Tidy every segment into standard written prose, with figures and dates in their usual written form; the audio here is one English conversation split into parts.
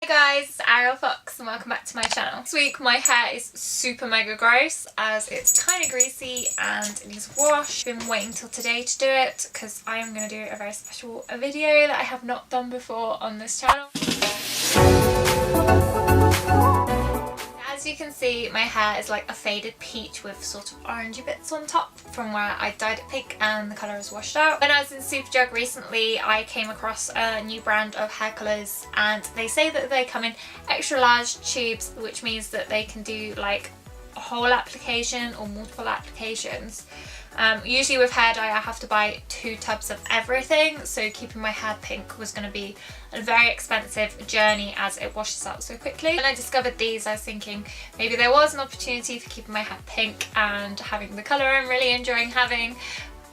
Hey guys, it's Ariel Fox and welcome back to my channel. This week my hair is super mega gross as it's kind of greasy and it needs a wash. I've been waiting till today to do it because I am going to do a very special video that I have not done before on this channel. As you can see, my hair is like a faded peach with sort of orangey bits on top from where I dyed it pink and the colour is washed out. When I was in Superdrug recently, I came across a new brand of hair colours and they say that they come in extra large tubes, which means that they can do like a whole application or multiple applications. Usually with hair dye I have to buy 2 tubs of everything, so keeping my hair pink was going to be a very expensive journey as it washes out so quickly. When I discovered these I was thinking maybe there was an opportunity for keeping my hair pink and having the colour I'm really enjoying having,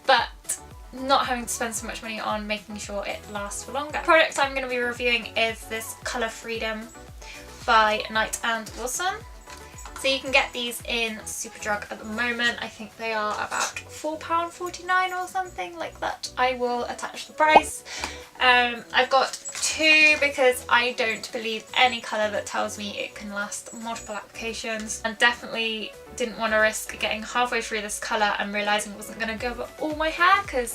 but not having to spend so much money on making sure it lasts for longer. The product I'm going to be reviewing is this Colour Freedom by Knight and Wilson. So you can get these in Superdrug at the moment. I think they are about £4.49 or something like that. I will attach the price. I've got 2 because I don't believe any colour that tells me it can last multiple applications, and definitely didn't want to risk getting halfway through this colour and realising it wasn't going to go over all my hair, because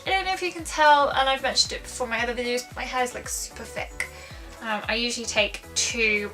I don't know if you can tell, and I've mentioned it before in my other videos, but my hair is like super thick. I usually take 2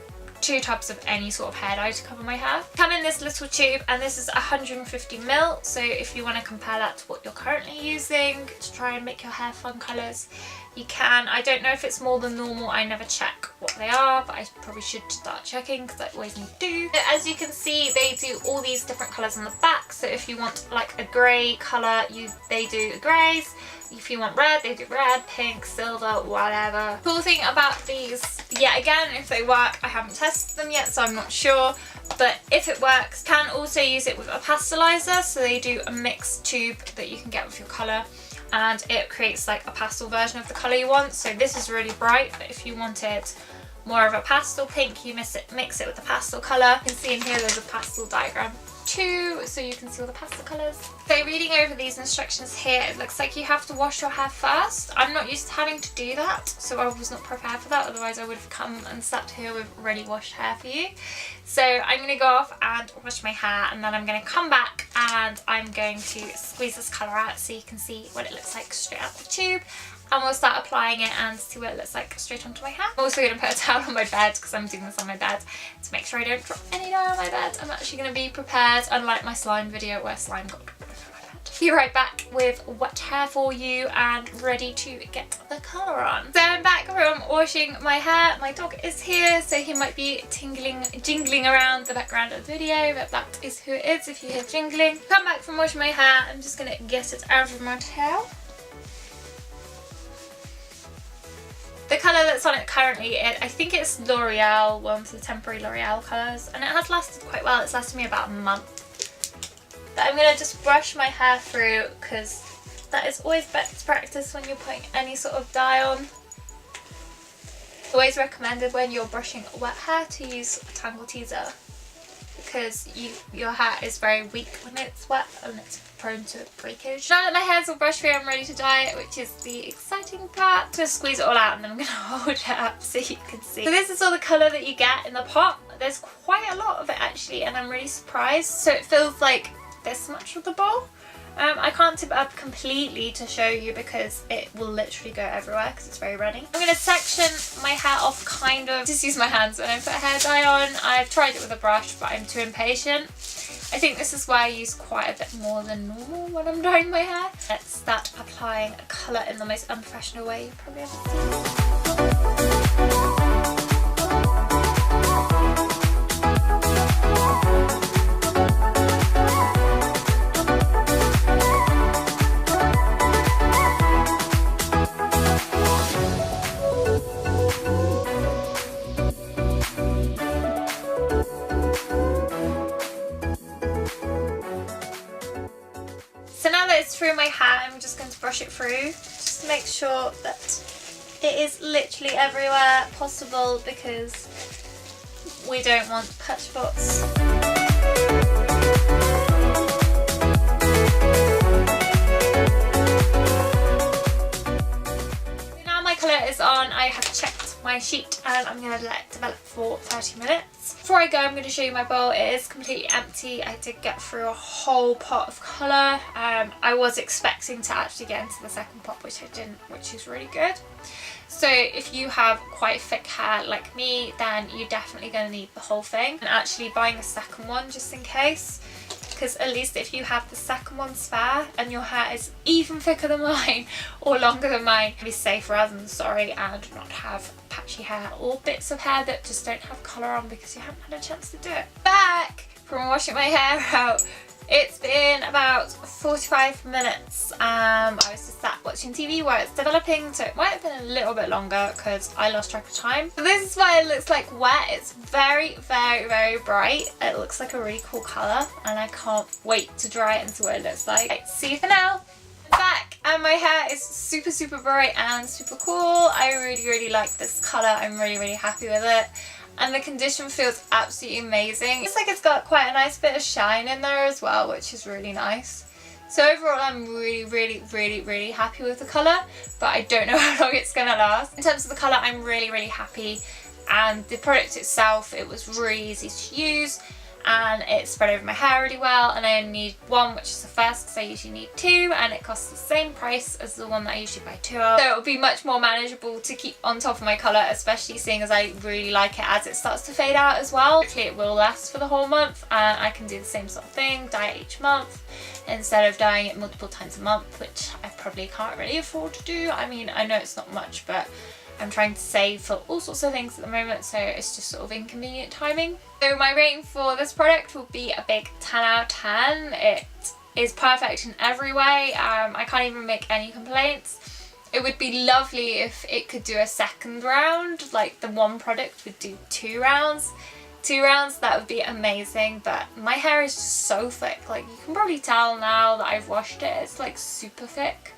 tubs of any sort of hair dye to cover my hair. Come in this little tube, and this is 150ml, so if you want to compare that to what you're currently using to try and make your hair fun colours, you can. I don't know if it's more than normal, I never check what they are, but I probably should start checking because I always need to do. As you can see, they do all these different colours on the back, so if you want like a grey colour, they do greys. If you want red, they do red, pink, silver, whatever. Cool thing about these, yet again, if they work, I haven't tested them yet, so I'm not sure. But if it works, can also use it with a pastelizer. So they do a mixed tube that you can get with your colour, and it creates like a pastel version of the colour you want. So this is really bright, but if you wanted more of a pastel pink, you mix it with the pastel colour. You can see in here there's a pastel diagram too, so you can see all the pastel colours. So reading over these instructions here, it looks like you have to wash your hair first. I'm not used to having to do that, so I was not prepared for that, otherwise I would have come and sat here with ready washed hair for you. So I'm going to go off and wash my hair, and then I'm going to come back and I'm going to squeeze this colour out so you can see what it looks like straight out the tube. And we'll start applying it and see what it looks like straight onto my hair. I'm also going to put a towel on my bed because I'm doing this on my bed to make sure I don't drop any dye on my bed. I'm actually going to be prepared, unlike my slime video where slime got dropped over my bed. Be right back with wet hair for you and ready to get the colour on. So I'm back from washing my hair. My dog is here, so he might be jingling around the background of the video, but that is who it is if you hear jingling. Come back from washing my hair. I'm just going to get it out of my towel. The colour that's on it currently, I think it's L'Oreal, one of the temporary L'Oreal colours, and it has lasted quite well. It's lasted me about a month. But I'm going to just brush my hair through because that is always best practice when you're putting any sort of dye on. Always recommended when you're brushing wet hair to use a Tangle Teezer, because your hair is very weak when it's wet and it's prone to breakage. Now that my hair's all brushed through, I'm ready to dye it, which is the exciting part. Just squeeze it all out and then I'm going to hold it up so you can see. So this is all the colour that you get in the pot. There's quite a lot of it actually, and I'm really surprised. So it feels like this much of the bowl. I can't tip it up completely to show you because it will literally go everywhere because it's very runny. I'm going to section my hair off kind of. Just use my hands when I put hair dye on. I've tried it with a brush but I'm too impatient. I think this is why I use quite a bit more than normal when I'm dyeing my hair. Let's start applying a colour in the most unprofessional way you've probably ever seen. So now that it's through my hair, I'm just going to brush it through just to make sure that it is literally everywhere possible because we don't want patch spots. So now my colour is on. I have checked my sheet and I'm going to let it develop for 30 minutes. Before I go, I'm going to show you my bowl. It is completely empty. I did get through a whole pot of colour. I was expecting to actually get into the second pot, which I didn't, which is really good. So if you have quite thick hair like me, then you're definitely going to need the whole thing. And actually buying a second one just in case, because at least if you have the second one spare and your hair is even thicker than mine or longer than mine, be safe rather than sorry and not have patchy hair or bits of hair that just don't have colour on because you haven't had a chance to do it. Back from washing my hair out. It's been about 45 minutes. I was just sat watching TV while it's developing, so it might have been a little bit longer because I lost track of time. So this is what it looks like wet. It's very, very, very bright. It looks like a really cool colour and I can't wait to dry it and see what it looks like. Right, see you for now. Back, and my hair is super, super bright and super cool. I really, really like this colour. I'm really, really happy with it. And the condition feels absolutely amazing. It's like it's got quite a nice bit of shine in there as well, which is really nice. So overall I'm really, really, really, really happy with the colour, but I don't know how long it's going to last. In terms of the colour, I'm really, really happy. And the product itself, it was really easy to use. And it spread over my hair really well, and I only need one, which is the first because I usually need two, and it costs the same price as the one that I usually buy two of. So it will be much more manageable to keep on top of my colour, especially seeing as I really like it as it starts to fade out as well. Hopefully it will last for the whole month, and I can do the same sort of thing, dye it each month instead of dyeing it multiple times a month, which I probably can't really afford to do. I mean, I know it's not much, but I'm trying to save for all sorts of things at the moment, so it's just sort of inconvenient timing. So my rating for this product will be a big 10 out of 10. It is perfect in every way. I can't even make any complaints. It would be lovely if it could do a second round, like the one product would do 2 rounds. 2 rounds, that would be amazing, but my hair is just so thick. Like, you can probably tell now that I've washed it, it's like super thick.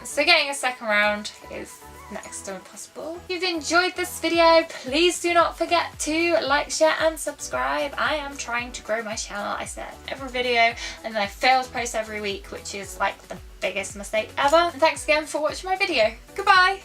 So getting a second round is next to impossible. If you've enjoyed this video, please do not forget to like, share and subscribe. I am trying to grow my channel. I said every video and then I fail to post every week, which is like the biggest mistake ever. And thanks again for watching my video. Goodbye!